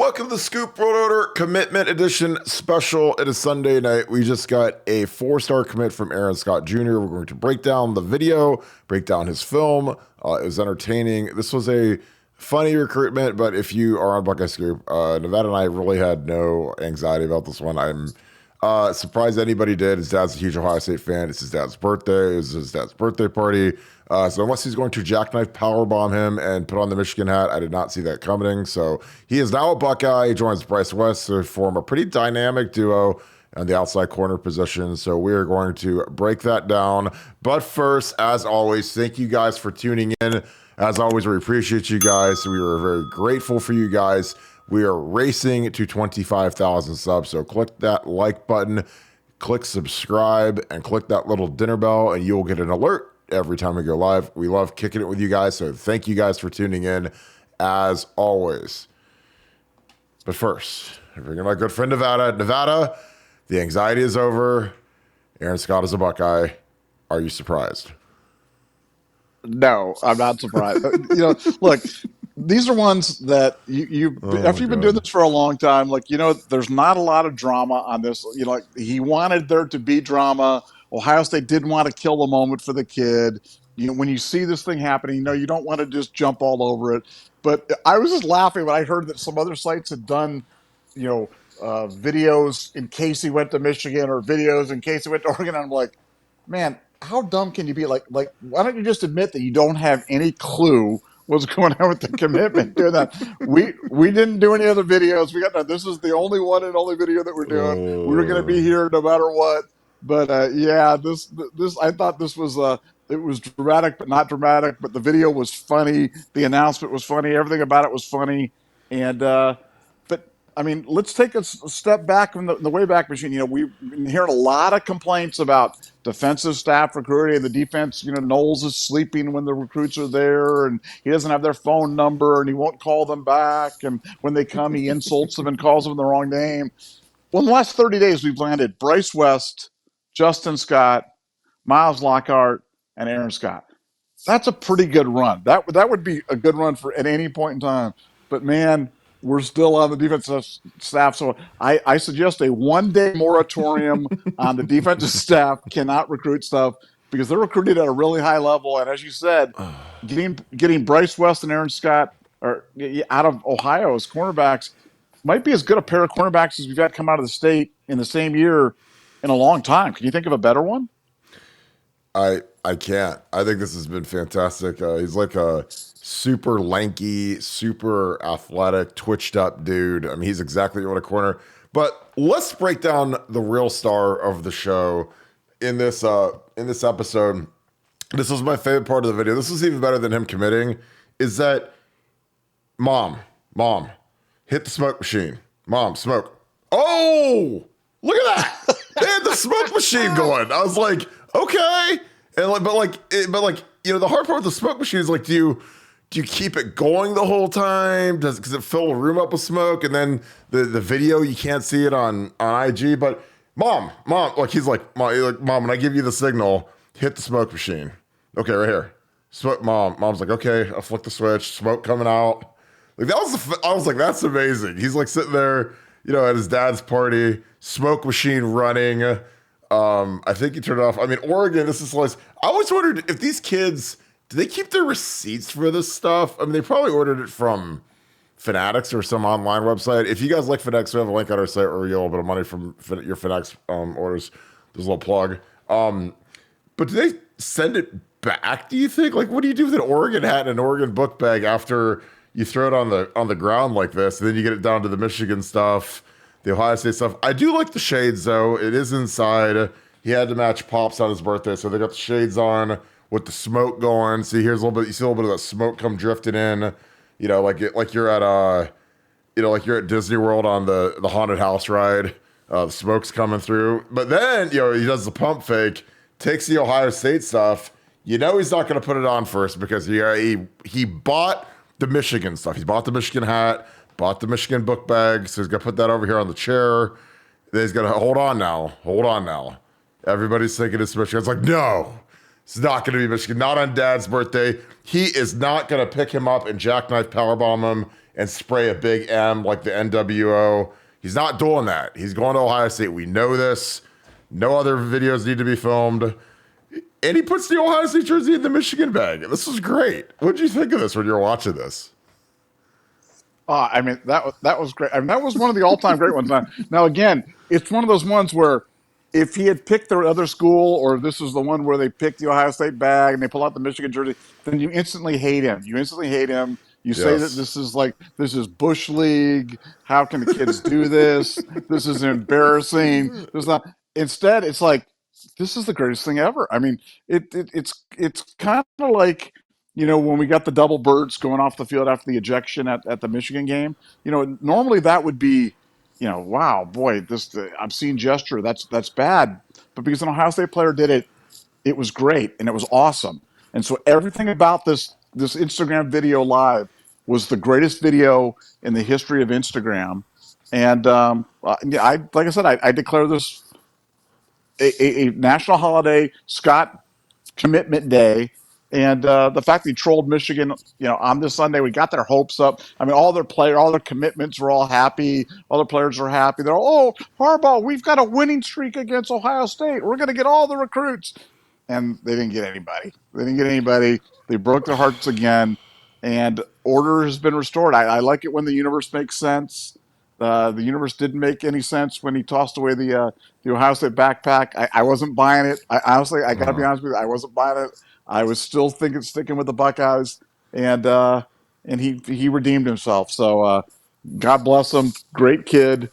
Welcome to the Scoop World Order Commitment Edition special. It is Sunday night. We just got a 4-star commit from Aaron Scott Jr. We're going to break down the video, break down his film. It was entertaining. This was a funny recruitment, but if you are on Buckeye Scoop, Nevada and I really had no anxiety about this one. I'm surprised anybody did. His dad's a huge Ohio State fan. It's his dad's birthday. It was his dad's birthday party. So unless he's going to jackknife powerbomb him and put on the Michigan hat, I did not see that coming. So he is now a Buckeye. He joins Bryce West to form a pretty dynamic duo on the outside corner position. So we are going to break that down. But first, as always, thank you guys for tuning in. As always, we appreciate you guys. We are very grateful for you guys. We are racing to 25,000 subs. So click that like button, click subscribe, and click that little dinner bell, and you'll get an alert every time we go live. We love kicking it with you guys, so thank you guys for tuning in, as always. But first, bringing my good friend Nevada. Nevada, the anxiety is over. Aaron Scott is a Buckeye. Are you surprised? No, I'm not surprised. Look, these are ones that you after you've been doing this for a long time, there's not a lot of drama on this. He wanted there to be drama. Ohio State didn't want to kill the moment for the kid. When you see this thing happening, you don't want to just jump all over it. But I was just laughing when I heard that some other sites had done, videos in case he went to Michigan or videos in case he went to Oregon. And I'm like, man, how dumb can you be? Like, why don't you just admit that you don't have any clue what's going on with the commitment? Doing that, we didn't do any other videos. This is the only one and only video that we're doing. We were going to be here no matter what. But this I thought this was it was dramatic, but not dramatic. But the video was funny. The announcement was funny. Everything about it was funny. And but I mean, let's take a step back from the Wayback Machine. We've been hearing a lot of complaints about defensive staff recruiting and the defense. Knowles is sleeping when the recruits are there, and he doesn't have their phone number, and he won't call them back. And when they come, he insults them and calls them the wrong name. Well, in the last 30 days, we've landed Bryce West, Justin Scott, Miles Lockhart, and Aaron Scott. That's a pretty good run. That would be a good run for at any point in time. But man, we're still on the defensive staff. So I suggest a 1-day moratorium on the defensive staff cannot recruit stuff because they're recruited at a really high level. And as you said, getting Bryce West and Aaron Scott out of Ohio as cornerbacks might be as good a pair of cornerbacks as we've had come out of the state in the same year in a long time. Can you think of a better one? I can't. I think this has been fantastic. He's like a super lanky, super athletic, twitched up dude. I mean, he's exactly what a corner. But let's break down the real star of the show in this episode. This was my favorite part of the video. This was even better than him committing. Is that mom, hit the smoke machine. Mom, smoke. Oh, look at that. They had the smoke machine going. I was like, okay. And the hard part with the smoke machine is like, do you keep it going the whole time? Does it fill the room up with smoke? And then the video, you can't see it on IG. But mom, he's like, mom, when I give you the signal, hit the smoke machine. Okay, right here. Smoke, mom's like, okay, I'll flick the switch, smoke coming out. I was like, that's amazing. He's like sitting there, at his dad's party, smoke machine running. I think he turned it off. I mean, Oregon, this is like, I always wondered if these kids, do they keep their receipts for this stuff? I mean, they probably ordered it from Fanatics or some online website. If you guys like Fanatics, we have a link on our site where you get a little bit of money from your Fanatics orders. There's a little plug. But do they send it back, do you think? Like, what do you do with an Oregon hat and an Oregon book bag after you throw it on the ground like this, and then you get it down to the Michigan stuff, the Ohio State stuff? I do like the shades, though. It is inside. He had to match Pops on his birthday, so they got the shades on with the smoke going. See, here's you see a little bit of that smoke come drifting in. Like you're at Disney World on the haunted house ride. The smoke's coming through, but then he does the pump fake, takes the Ohio State stuff. He's not going to put it on first because he bought the Michigan stuff. He bought the Michigan hat, bought the Michigan book bag, so he's got to put that over here on the chair. Then he's got to hold on now. Everybody's thinking it's Michigan. It's like, no. It's not going to be Michigan. Not on Dad's birthday. He is not going to pick him up and jackknife powerbomb him and spray a big M like the NWO. He's not doing that. He's going to Ohio State. We know this. No other videos need to be filmed. And he puts the Ohio State jersey in the Michigan bag. This was great. What did you think of this when you were watching this? I mean, that was great. I mean, that was one of the all time great ones. Now, again, it's one of those ones where if he had picked the other school, or this was the one where they picked the Ohio State bag and they pull out the Michigan jersey, then you instantly hate him. You instantly hate him. You say that Yes. this is Bush League. How can the kids do this? This is embarrassing. There's not. Instead, it's like this is the greatest thing ever. I mean, it's kind of like when we got the double birds going off the field after the ejection at the Michigan game. Normally that would be, wow, boy, this obscene gesture. That's bad. But because an Ohio State player did it, it was great and it was awesome. And so everything about this Instagram video live was the greatest video in the history of Instagram. And yeah, like I said, I declare this a national holiday. Scott commitment day. And the fact that he trolled Michigan, on this Sunday, we got their hopes up. I mean, all their commitments were all happy. All the players were happy. They're all, oh, Harbaugh, we've got a winning streak against Ohio State. We're going to get all the recruits. And they didn't get anybody. They didn't get anybody. They broke their hearts again. And order has been restored. I like it when the universe makes sense. The universe didn't make any sense when he tossed away the Ohio State backpack. I wasn't buying it. Honestly, I got to be Uh, honest with you, I wasn't buying it. I was still sticking with the Buckeyes, and he redeemed himself. So God bless him. Great kid,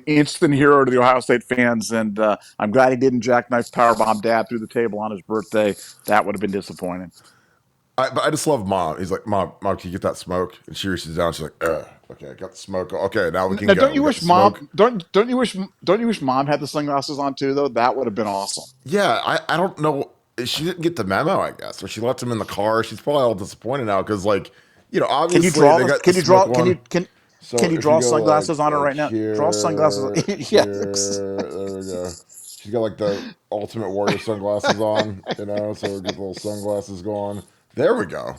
instant hero to the Ohio State fans, and I'm glad he didn't jackknife powerbomb Dad through the table on his birthday. That would have been disappointing. but I just love Mom. He's like, Mom, can you get that smoke? And she reaches down. She's like, okay, I got the smoke. Okay, now we can Now, go. don't you We got the wish smoke. mom? Don't you wish Mom had the sunglasses on too? Though that would have been awesome. Yeah, I don't know. She didn't get the memo, I guess, or she left him in the car. She's probably all disappointed now because, like, Can you obviously draw they this? got the smoke one. Can So you if you draw go sunglasses on her like right now? Draw sunglasses. Yes. there we go. She's got like the Ultimate Warrior sunglasses on, so get the little sunglasses going. There we go.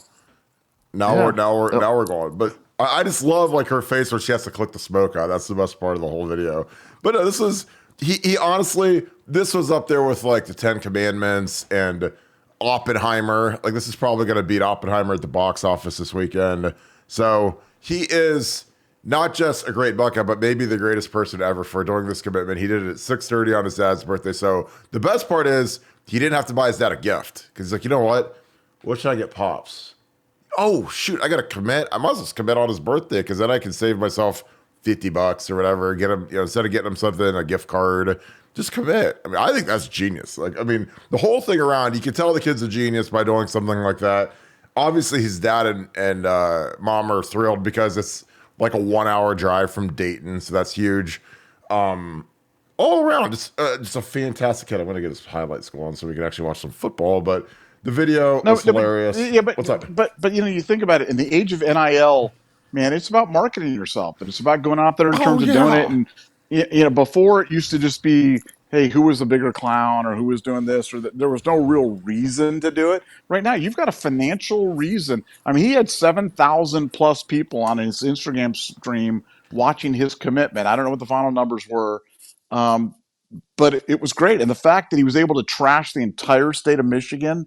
Now we're Yeah. now we're Yep. now we're going. But I just love like her face where she has to click the smoke out. That's the best part of the whole video. But no, this was he honestly this was up there with like the Ten Commandments and Oppenheimer. Like this is probably going to beat Oppenheimer at the box office this weekend. So he is not just a great Buckeye, but maybe the greatest person ever for doing this commitment. He did it at 6:30 on his dad's birthday. So the best part is he didn't have to buy his dad a gift because he's like, you know what should I get Pops? Oh shoot, I gotta commit. I might as well just commit on his birthday because then I can save myself $50 or whatever. Get him, instead of getting him something, a gift card, just commit. I mean, I think that's genius. Like, I mean, the whole thing around, you can tell the kid's a genius by doing something like that. Obviously, his dad and mom are thrilled because it's like a 1 hour drive from Dayton, so that's huge. All around, just a fantastic kid. I'm gonna get his highlights going so we can actually watch some football. But the video No, was no, hilarious. yeah, but What's up? but you think about it in the age of NIL, man, it's about marketing yourself, and it's about going out there in Oh terms of doing it. yeah. And before it used to just be, hey, who was the bigger clown, or who was doing this, or there was no real reason to do it. Right now, you've got a financial reason. I mean, he had 7,000 plus people on his Instagram stream watching his commitment. I don't know what the final numbers were. Um, but it was great. And the fact that he was able to trash the entire state of Michigan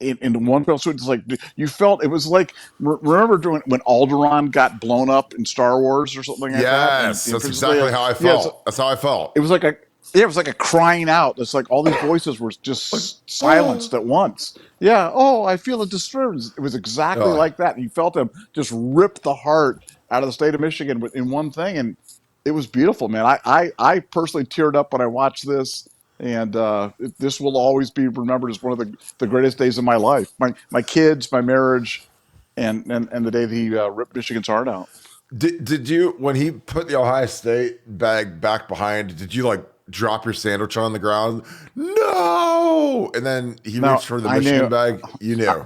in one fell swoop. It's like you felt it was like remember doing when Alderaan got blown up in Star Wars or something like that, and Yes, that's Princess Leia. exactly how I Yeah, felt. That's how I felt. it was like a yeah, it was like a crying out. It's like all these voices were Like, just oh, silenced at once. Yeah. Oh, I feel a disturbance. It was exactly oh. like that. And you felt him just rip the heart out of the state of Michigan in one thing, and it was beautiful, man. I personally teared up when I watched this, and this will always be remembered as one of the greatest days of my life. My kids, my marriage, and the day that he ripped Michigan's heart out. Did you when he put the Ohio State bag back behind? Did you like drop your sandwich on the ground? No, and then he No, reached for the I Michigan knew. bag. You knew.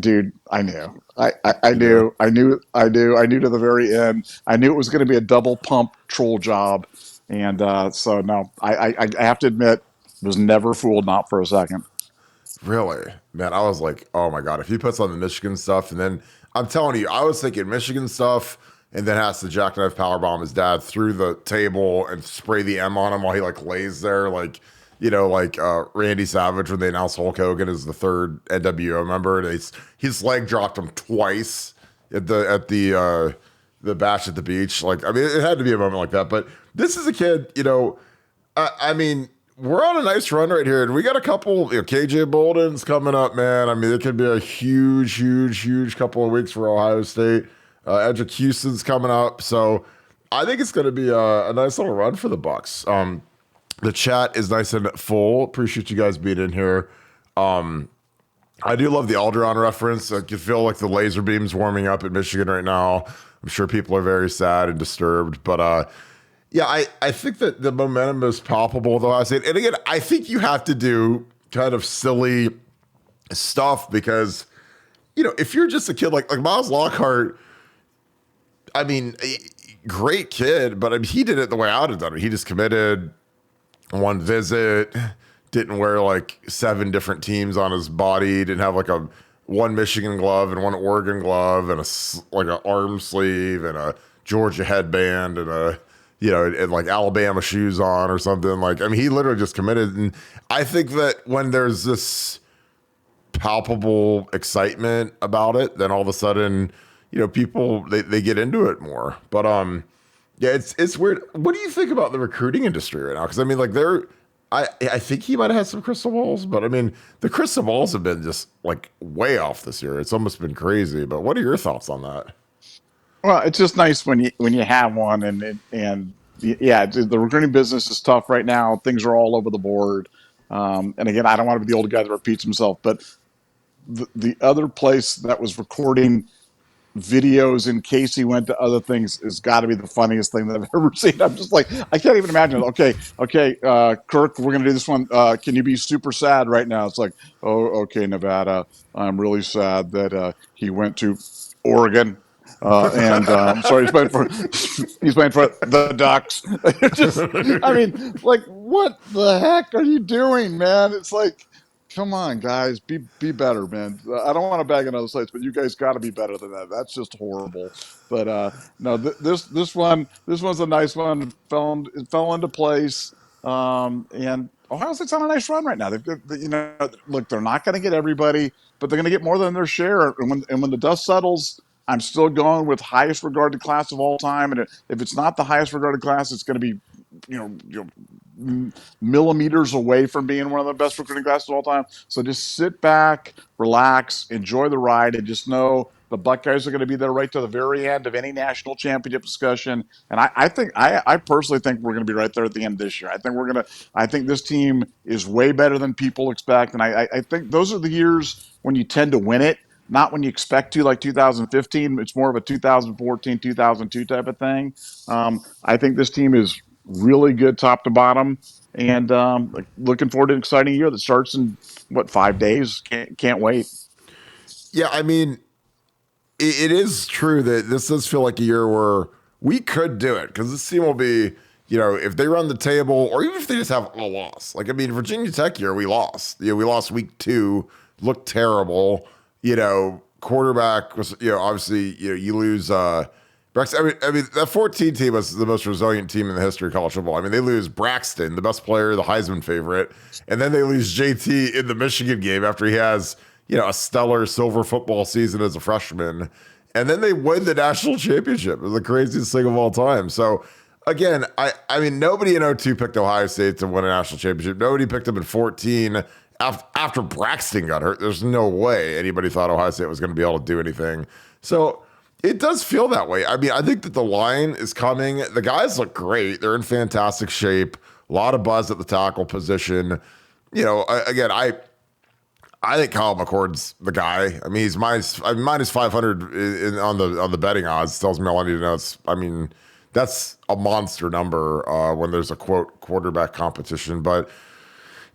Dude, I knew. I You knew. knew. I knew. I knew. I knew to the very end. I knew it was going to be a double pump troll job, and so no, I have to admit, was never fooled, not for a second. Really, man, I was like, oh my god, if he puts on the Michigan stuff, and then I'm telling you, I was thinking Michigan stuff, and then has to jackknife powerbomb his dad through the table and spray the M on him while he like lays there, like like Randy Savage when they announced Hulk Hogan as the third NWO member, and his leg dropped him twice at the bash at the beach. Like, I mean, it had to be a moment like that. But this is a kid, I mean, we're on a nice run right here, and we got a couple. KJ Bolden's coming up, man. I mean, it could be a huge, huge, huge couple of weeks for Ohio State. Edric Houston's coming up, so I think it's going to be a nice little run for the Bucks. The chat is nice and full. Appreciate you guys being in here. I do love the Alderaan reference. I can feel like the laser beams warming up at Michigan right now. I'm sure people are very sad and disturbed, but yeah, I think that the momentum is palpable, though. I say, and again, I think you have to do kind of silly stuff because, if you're just a kid like Miles Lockhart, I mean, great kid, but I mean, he did it the way I would have done it. He just committed one visit, didn't wear like 7 different teams on his body, didn't have like one Michigan glove and one Oregon glove and like an arm sleeve and a Georgia headband and and like Alabama shoes on or something. Like, I mean, he literally just committed. And I think that when there's this palpable excitement about it, then all of a sudden, people they get into it more. But yeah, it's weird. What do you think about the recruiting industry right now? Because I mean, like I think he might have had some crystal balls, but I mean, the crystal balls have been just like way off this year. It's almost been crazy. But what are your thoughts on that? Well, it's just nice when you have one, and yeah, the recruiting business is tough right now. Things are all over the board. And again, I don't want to be the old guy that repeats himself, but the other place that was recording videos in case he went to other things has got to be the funniest thing that I've ever seen. I'm just like, I can't even imagine. Okay, Kirk, we're gonna do this one. Can you be super sad right now? It's like, oh, okay, Nevada, I'm really sad that he went to Oregon. And sorry, he's playing for the Ducks. Just, I mean, like, what the heck are you doing, man? It's like, come on, guys, be better, man. I don't want to bag on other sites, but you guys got to be better than that. That's just horrible. But no, this one's a nice one. It fell into place, and Ohio State's on a nice run right now. They've got, look, they're not going to get everybody, but they're going to get more than their share. And when the dust settles, I'm still going with highest regarded class of all time. And if it's not the highest regarded class, it's going to be millimeters away from being one of the best recruiting classes of all time. So just sit back, relax, enjoy the ride, and just know the Buckeyes are going to be there right to the very end of any national championship discussion. And I personally think we're going to be right there at the end of this year. I think this team is way better than people expect. And I think those are the years when you tend to win it, not when you expect to, like 2015. It's more of a 2014, 2002 type of thing. I think this team is really good top to bottom, and looking forward to an exciting year that starts in 5 days. Can't wait. Yeah, I mean, it is true that this does feel like a year where we could do it because this team will be, if they run the table or even if they just have a loss. Like, I mean, Virginia Tech year, we lost. We lost week 2, looked terrible. Quarterback was, obviously, you lose. I mean, that 14 team was the most resilient team in the history of college football. I mean, they lose Braxton, the best player, the Heisman favorite, and then they lose JT in the Michigan game after he has, a stellar silver football season as a freshman. And then they win the national championship. It was the craziest thing of all time. So, again, I mean, nobody in '02 picked Ohio State to win a national championship. Nobody picked them in 14 after Braxton got hurt. There's no way anybody thought Ohio State was going to be able to do anything. So, it does feel that way. I mean, I think that the line is coming. The guys look great. They're in fantastic shape. A lot of buzz at the tackle position. Again, I think Kyle McCord's the guy. I mean, he's minus 500 on the betting odds. Tells me all I need to know. That's a monster number when there's a quote quarterback competition. But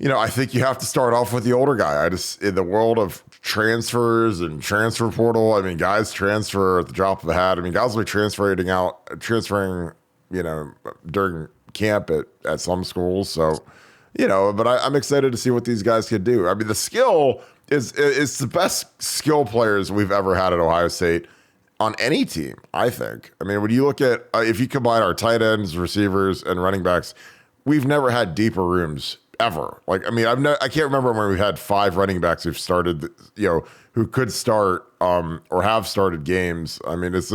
I think you have to start off with the older guy. In the world of transfers and transfer portal, I mean, guys transfer at the drop of a hat. I mean, guys will be transferring, during camp at some schools. So, But I'm excited to see what these guys can do. I mean, the skill is the best skill players we've ever had at Ohio State on any team, I think. I mean, when you look at if you combine our tight ends, receivers, and running backs, we've never had deeper rooms ever. Like, I mean, I can't remember when we've had 5 running backs who've started, who could start or have started games. I mean, it's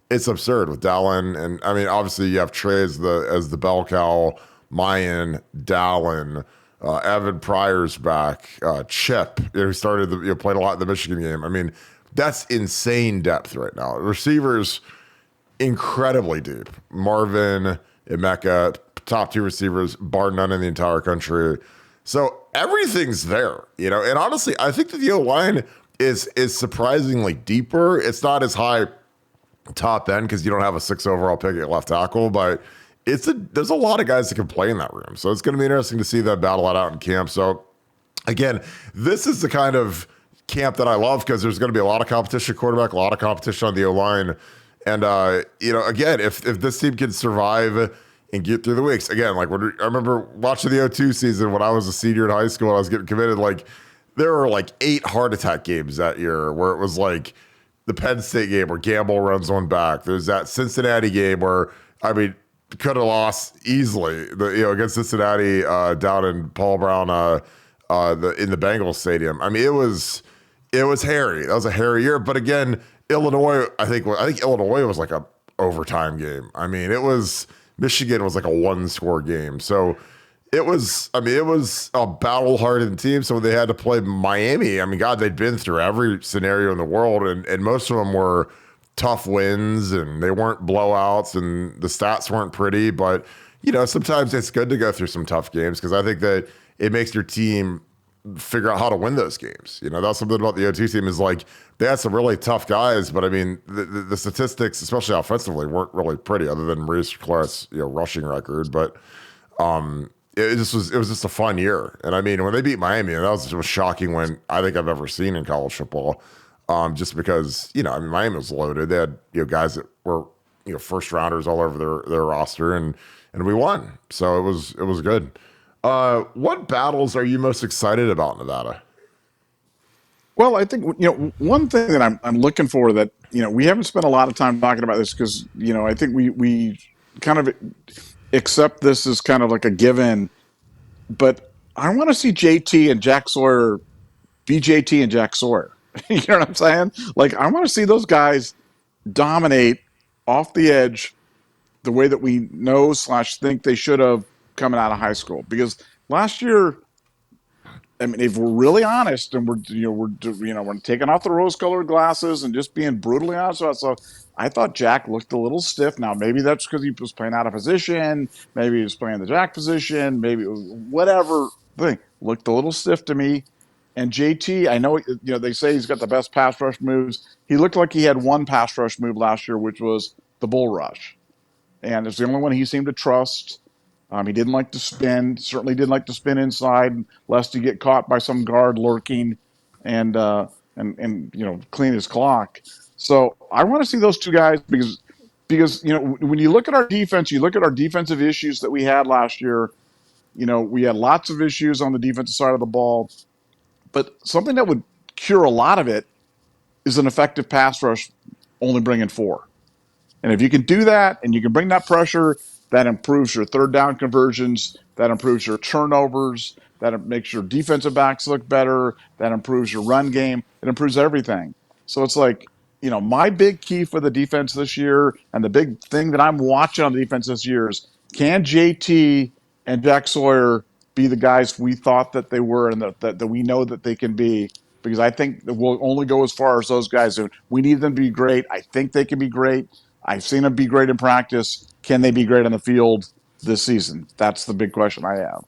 absurd with Dallin, and I mean, obviously you have Trey as the bell cow, Mayan, Dallin. Evan Pryor's back, Chip, who started played a lot in the Michigan game. I mean, that's insane depth right now. Receivers, incredibly deep. Marvin, Emeka, top 2 receivers, bar none in the entire country. So everything's there, And honestly, I think that the O line is surprisingly deeper. It's not as high top end because you don't have a 6 overall pick at left tackle, but there's a lot of guys that can play in that room. So it's going to be interesting to see them battle it out in camp. So again, this is the kind of camp that I love because there's going to be a lot of competition at quarterback, a lot of competition on the O-line. And, again, if this team can survive and get through the weeks, again, like I remember watching the O2 season when I was a senior in high school and I was getting committed, like there were like 8 heart attack games that year where it was like the Penn State game where Gamble runs one back. There's that Cincinnati game where, I mean, could have lost easily, against Cincinnati down in Paul Brown in the Bengals stadium. I mean, it was hairy. That was a hairy year. But again, Illinois, I think Illinois was like a overtime game. I mean, Michigan was like a 1-score game. So it was a battle-hardened team. So they had to play Miami. I mean, God, they'd been through every scenario in the world, and most of them were tough wins, and they weren't blowouts, and the stats weren't pretty. But sometimes it's good to go through some tough games because I think that it makes your team figure out how to win those games. That's something about the O2 team is like they had some really tough guys, but I mean the statistics, especially offensively, weren't really pretty other than Maurice Clare's rushing record. But it was just a fun year. And I mean, when they beat Miami, and that was the most shocking win I think I've ever seen in college football. Just because, I mean, Miami was loaded. They had, guys that were, first rounders all over their roster, and we won. So it was good. What battles are you most excited about in Nevada? Well, I think one thing that I'm looking for that we haven't spent a lot of time talking about this because I think we kind of accept this as kind of like a given, but I want to see JT and Jack Sawyer be JT and Jack Sawyer. You know what I'm saying? Like I want to see those guys dominate off the edge the way that we know / think they should have coming out of high school. Because last year, I mean, if we're really honest and we're taking off the rose-colored glasses and just being brutally honest about stuff, I thought Jack looked a little stiff. Now maybe that's because he was playing out of position, maybe he was playing the Jack position, maybe whatever thing looked a little stiff to me. And JT, I know they say he's got the best pass rush moves. He looked like he had one pass rush move last year, which was the bull rush, and it's the only one he seemed to trust. He didn't like to spin. Certainly didn't like to spin inside, lest he get caught by some guard lurking, and clean his clock. So I want to see those two guys because when you look at our defense, you look at our defensive issues that we had last year. We had lots of issues on the defensive side of the ball, but something that would cure a lot of it is an effective pass rush, only bringing 4. And if you can do that and you can bring that pressure, that improves your third down conversions, that improves your turnovers, that makes your defensive backs look better, that improves your run game, it improves everything. So it's like, my big key for the defense this year and the big thing that I'm watching on the defense this year is can JT and Jack Sawyer be the guys we thought that they were and that we know that they can be? Because I think that we'll only go as far as those guys do. We need them to be great. I think they can be great. I've seen them be great in practice. Can they be great on the field this season? That's the big question I have.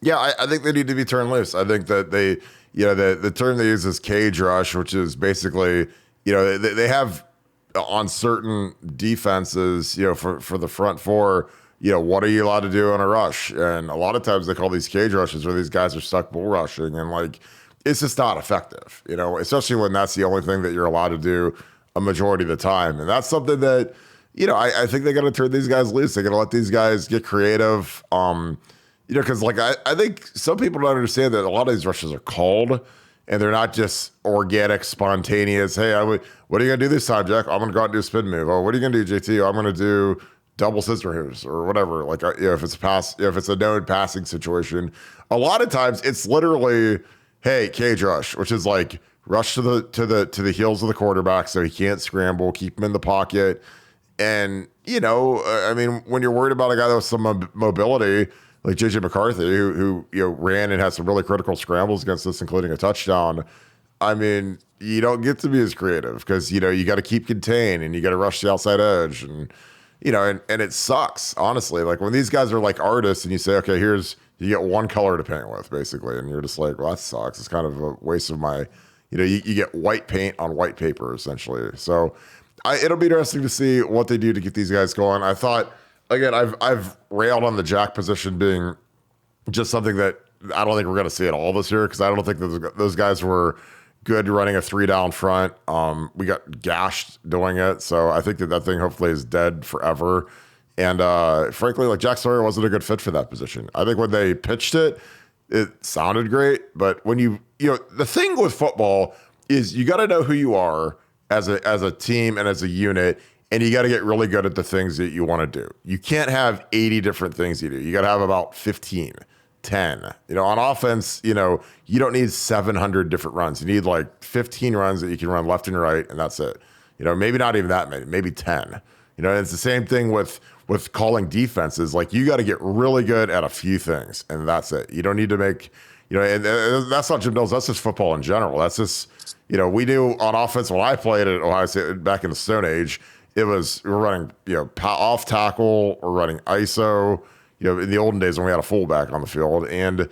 Yeah, I think they need to be turned loose. I think that they, the term they use is cage rush, which is basically, they have on certain defenses, for the front 4, what are you allowed to do on a rush? And a lot of times they call these cage rushes where these guys are stuck bull rushing, and like it's just not effective, especially when that's the only thing that you're allowed to do a majority of the time. And that's something that, I think they got to turn these guys loose. They got to let these guys get creative. Because like I think some people don't understand that a lot of these rushes are called, and they're not just organic, spontaneous. Hey, what are you gonna do this time, Jack? I'm gonna go out and do a spin move. Oh, what are you gonna do, JT? Oh, I'm gonna do double scissor moves or whatever. Like, if it's a pass, if it's a known passing situation, a lot of times it's literally, hey, cage rush, which is like rush to the heels of the quarterback so he can't scramble, keep him in the pocket, and I mean, when you're worried about a guy that with some mobility like JJ McCarthy, who ran and had some really critical scrambles against us, including a touchdown. I mean, you don't get to be as creative because you got to keep contained and you got to rush the outside edge, and and it sucks honestly. Like when these guys are like artists, and you say, okay, you get one color to paint with, basically, and you're just like, well, that sucks. It's kind of a waste of my, you get white paint on white paper essentially. So it'll be interesting to see what they do to get these guys going. I thought again, I've railed on the jack position being just something that I don't think we're going to see at all this year because I don't think those guys were good running a 3 down front. We got gashed doing it, so I think that thing hopefully is dead forever. And frankly, like Jack Sawyer wasn't a good fit for that position. I think when they pitched it, it sounded great, but when the thing with football is you got to know who you are as a team and as a unit, and you got to get really good at the things that you want to do. You can't have 80 different things you do. You got to have about 15, 10. On offense, you don't need 700 different runs. You need like 15 runs that you can run left and right, and that's it. Maybe not even that many, maybe 10. It's the same thing with calling defenses. Like you got to get really good at a few things, and that's it. You don't need to make, and that's not Jim Dill's. That's just football in general. That's just, we do on offense. When I played at Ohio State back in the Stone Age, we're running, off tackle, we're running ISO, in the olden days when we had a fullback on the field. And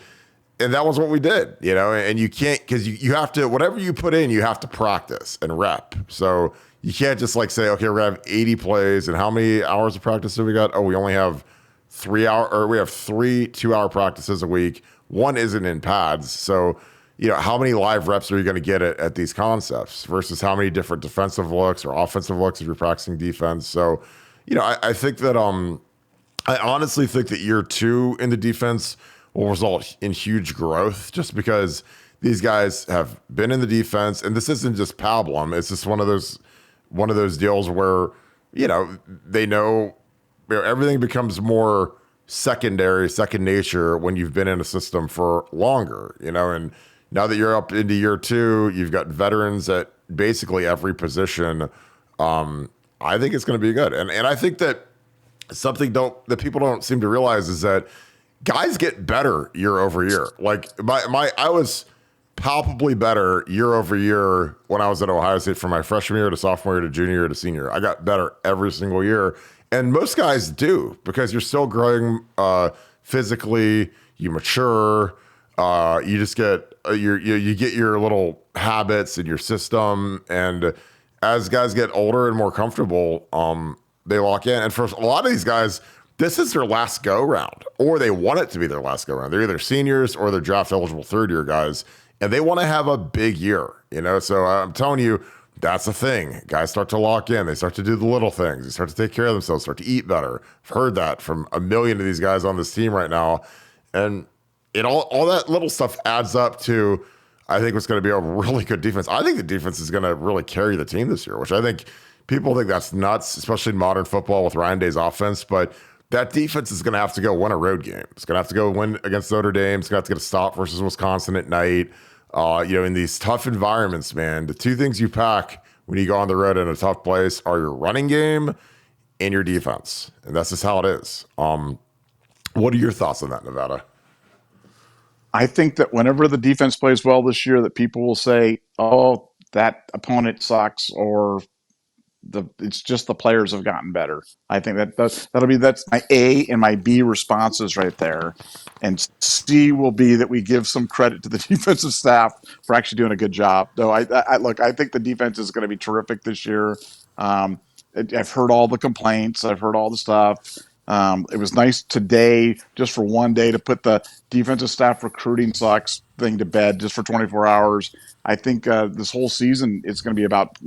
that was what we did, and you can't, because you have to, whatever you put in, you have to practice and rep. So you can't just like say, okay, we're going to have 80 plays. And how many hours of practice do we got? Oh, we only have 3 hour, or we have 3 2-hour practices a week. One isn't in pads. So, how many live reps are you going to get at these concepts versus how many different defensive looks or offensive looks if you're practicing defense? So, I think that, I honestly think that year 2 in the defense will result in huge growth just because these guys have been in the defense, and this isn't just pablum. It's just one of those deals where, they know, everything becomes more second nature when you've been in a system for longer, and now that you're up into year 2, you've got veterans at basically every position. I think it's going to be good. And I think that something that people don't seem to realize is that guys get better year over year. Like I was palpably better year over year when I was at Ohio State from my freshman year to sophomore year to junior year to senior. I got better every single year. And most guys do because you're still growing physically, you mature, you just get you get your little habits in your system, and as guys get older and more comfortable, they lock in. And for a lot of these guys, this is their last go round, or they want it to be their last go round. They're either seniors or they're draft eligible 3rd-year guys, and they want to have a big year. So I'm telling you, that's the thing. Guys start to lock in. They start to do the little things. They start to take care of themselves, start to eat better. I've heard that from a million of these guys on this team right now. And all that little stuff adds up to, I think, what's going to be a really good defense. I think the defense is going to really carry the team this year, which I think people think that's nuts, especially in modern football with Ryan Day's offense. But that defense is going to have to go win a road game. It's going to have to go win against Notre Dame. It's going to have to get a stop versus Wisconsin at night. In these tough environments, man, the 2 things you pack when you go on the road in a tough place are your running game and your defense. And that's just how it is. What are your thoughts on that, Nevada? I think that whenever the defense plays well this year, that people will say, "Oh, that opponent sucks," or it's just the players have gotten better. I think that's my A and my B responses right there, and C will be that we give some credit to the defensive staff for actually doing a good job. Though I think the defense is going to be terrific this year. I've heard all the complaints. I've heard all the stuff. It was nice today, just for one day, to put the defensive staff recruiting sucks thing to bed just for 24 hours. I think this whole season is going to be about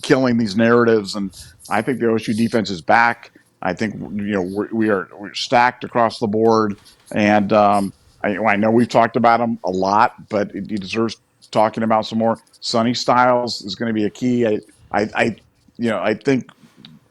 killing these narratives, and I think the OSU defense is back. I think we're stacked across the board, and I know we've talked about him a lot, but he deserves talking about some more. Sonny Styles is going to be a key. I I think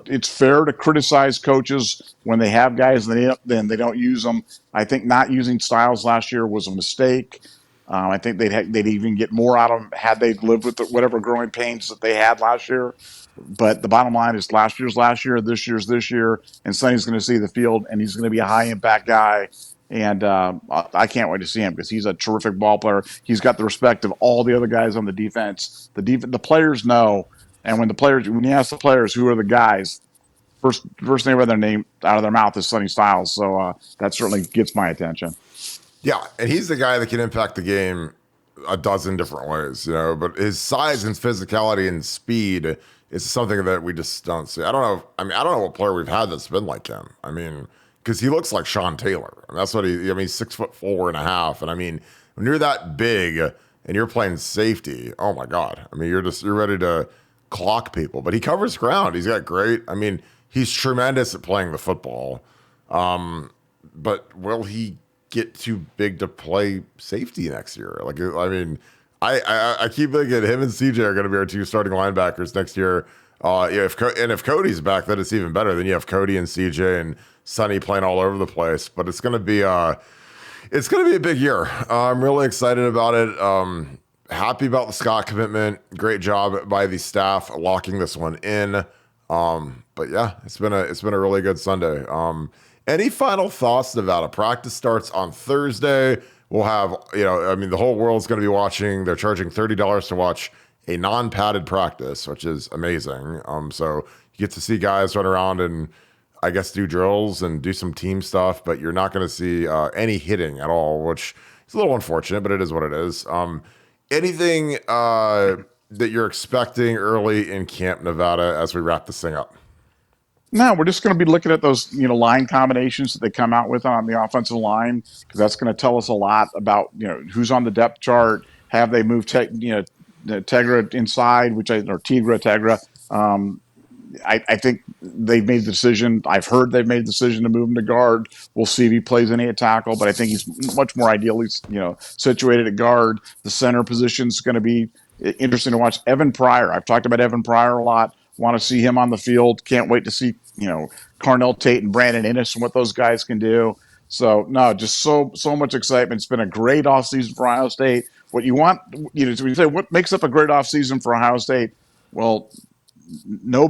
it's fair to criticize coaches when they have guys and then they don't use them. I think not using Styles last year was a mistake. I think they'd even get more out of him had they lived with whatever growing pains that they had last year. But the bottom line is last year's last year, this year's this year, and Sonny's going to see the field, and he's going to be a high impact guy. And I can't wait to see him because he's a terrific ball player. He's got the respect of all the other guys on the defense. The players know, and when you ask the players who are the guys, first name of their name out of their mouth is Sonny Styles. So that certainly gets my attention. Yeah, and he's the guy that can impact the game a dozen different ways, but his size and physicality and speed is something that we just don't see. I don't know. I don't know what player we've had that's been like him. Because he looks like Sean Taylor. And that's what he's 6'4.5". And when you're that big and you're playing safety, oh my God. You're ready to clock people. But he covers ground. He's got great. He's tremendous at playing the football. But will he get too big to play safety next year? I keep thinking him and CJ are going to be our two starting linebackers next year. If Cody's back, then it's even better. Then you have Cody and CJ and Sonny playing all over the place. But it's going to be a big year. I'm really excited about it. Happy about the Scott commitment. Great job by the staff locking this one in. But yeah, it's been a really good Sunday. Any final thoughts, Nevada? Practice starts on Thursday. We'll have, the whole world's going to be watching. They're charging $30 to watch a non-padded practice, which is amazing. So you get to see guys run around and I guess do drills and do some team stuff, but you're not going to see any hitting at all, which is a little unfortunate, but it is what it is. Anything that you're expecting early in Camp Nevada as we wrap this thing up? No, we're just going to be looking at those, line combinations that they come out with on the offensive line because that's going to tell us a lot about, who's on the depth chart. Have they moved, the Tegra inside, or Tegra. I think they've made the decision. I've heard they've made the decision to move him to guard. We'll see if he plays any at tackle, but I think he's much more ideally, situated at guard. The center position is going to be interesting to watch. Evan Pryor. I've talked about Evan Pryor a lot. Want to see him on the field. Can't wait to see, Carnell Tate and Brandon Innes and what those guys can do. So no, just so much excitement. It's been a great offseason for Ohio State. What you want, to say, what makes up a great offseason for Ohio State? Well, no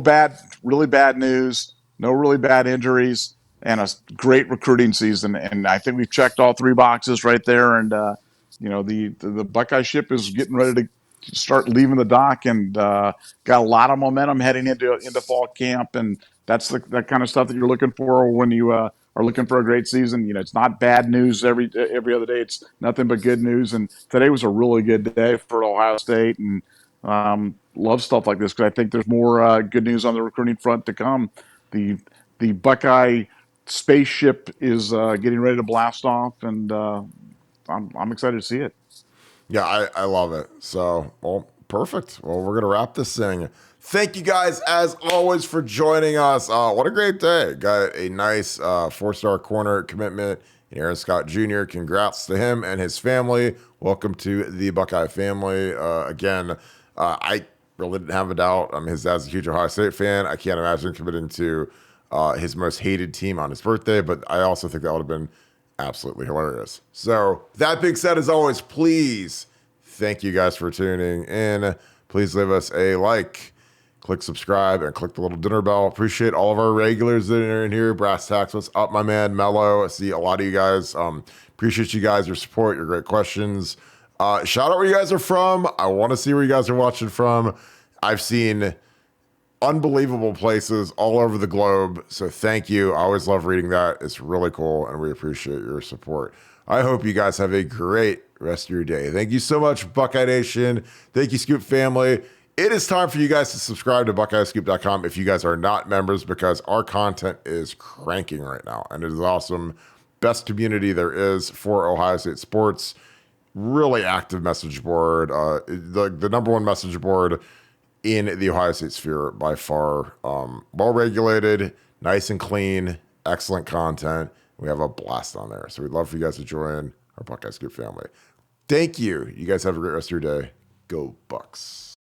really bad news, no really bad injuries, and a great recruiting season. And I think we've checked all three boxes right there. And the Buckeye ship is getting ready to start leaving the dock, and got a lot of momentum heading into fall camp. And that's the kind of stuff that you're looking for when you are looking for a great season. It's not bad news every other day. It's nothing but good news. And today was a really good day for Ohio State, and love stuff like this because I think there's more good news on the recruiting front to come. The Buckeye spaceship is getting ready to blast off, and I'm excited to see it. Yeah, I love it. So, well, perfect. Well, we're going to wrap this thing. Thank you guys, as always, for joining us. What a great day. Got a nice 4-star corner commitment in Aaron Scott Jr. Congrats to him and his family. Welcome to the Buckeye family. Again, I really didn't have a doubt. His dad's a huge Ohio State fan. I can't imagine committing to his most hated team on his birthday, but I also think that would have been absolutely hilarious. So that being said, as always, please thank you guys for tuning in. Please leave us a like, click subscribe, and click the little dinner bell. Appreciate all of our regulars that are in here. Brass Tacks, what's up, my man Mello? I see a lot of you guys. Appreciate you guys, your support, your great questions. Shout out where you guys are from. I want to see where you guys are watching from. I've seen unbelievable places all over the globe. So thank you. I always love reading that. It's really cool, and we appreciate your support. I hope you guys have a great rest of your day. Thank you so much, Buckeye Nation. Thank you, Scoop family. It is time for you guys to subscribe to BuckeyeScoop.com if you guys are not members, because our content is cranking right now, and it is awesome. Best community there is for Ohio State sports. Really active message board. The number one message board in the Ohio State sphere by far. Well regulated, nice and clean, excellent content. We have a blast on there. So we'd love for you guys to join our Buckeye Scoop family. Thank you. You guys have a great rest of your day. Go Bucks.